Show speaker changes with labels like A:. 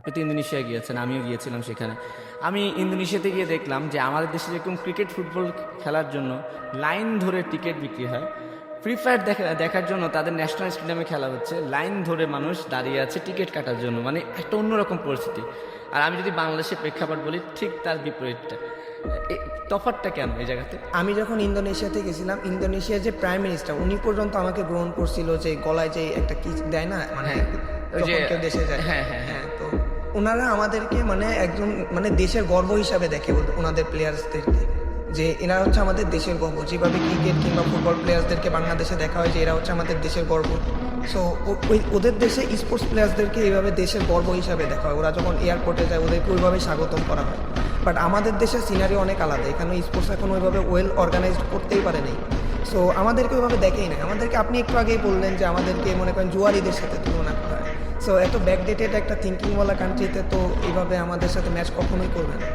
A: আপনি তো ইন্দোনেশিয়া গিয়েছেন, আমিও গিয়েছিলাম সেখানে। আমি ইন্দোনেশিয়াতে গিয়ে দেখলাম যে আমাদের দেশে যেরকম ক্রিকেট ফুটবল খেলার জন্য লাইন ধরে টিকিট বিক্রি হয়, ফ্রি ফায়ার দেখার জন্য তাদের ন্যাশনাল স্টেডিয়ামে খেলা হচ্ছে, লাইন ধরে মানুষ দাঁড়িয়ে আছে টিকিট কাটার জন্য, মানে একটা অন্যরকম পরিস্থিতি। আর আমি যদি বাংলাদেশের প্রেক্ষাপট বলি, ঠিক তার বিপরীতটা। তফাৎটা কেন এই জায়গাতে?
B: আমি যখন ইন্দোনেশিয়াতে গেছিলাম, ইন্দোনেশিয়ার যে প্রাইম মিনিস্টার উনি পর্যন্ত আমাকে গ্রহণ করছিল, যে গলায় যে একটা কি দেয় না, মানে
A: হ্যাঁ, ওই যে
B: যখন কেউ দেশে যায়।
A: হ্যাঁ হ্যাঁ হ্যাঁ।
B: হ্যাঁ, তো ওনারা আমাদেরকে মানে একজন মানে দেশের গর্ব হিসাবে দেখে ওনাদের প্লেয়ার্সদেরকে, যে এরা হচ্ছে আমাদের দেশের গর্ব। যেভাবে ক্রিকেট কিংবা ফুটবল প্লেয়ার্সদেরকে বাংলাদেশে দেখা হয় যে এরা হচ্ছে আমাদের দেশের গর্ব, সো ওই ওদের দেশে স্পোর্টস প্লেয়ার্সদেরকে এইভাবে দেশের গর্ব হিসাবে দেখা হয়। ওরা যখন এয়ারপোর্টে যায় ওদেরকে ওইভাবে স্বাগতম করা হয়। বাট আমাদের দেশের সিনারি অনেক আলাদা, এখানে স্পোর্টস এখন ওইভাবে ওয়েল অর্গানাইজড করতেই পারে নাই। সো আমাদেরকে ওইভাবে দেখেই না। আমাদেরকে আপনি একটু আগেই বললেন যে আমাদেরকে মনে করেন জুয়ারিদের সাথে তুলনা করা হয়। সো এত ব্যাকডেটেড একটা থিঙ্কিংওয়ালা কান্ট্রিতে তো এইভাবে আমাদের সাথে ম্যাচ কখনোই করবে না।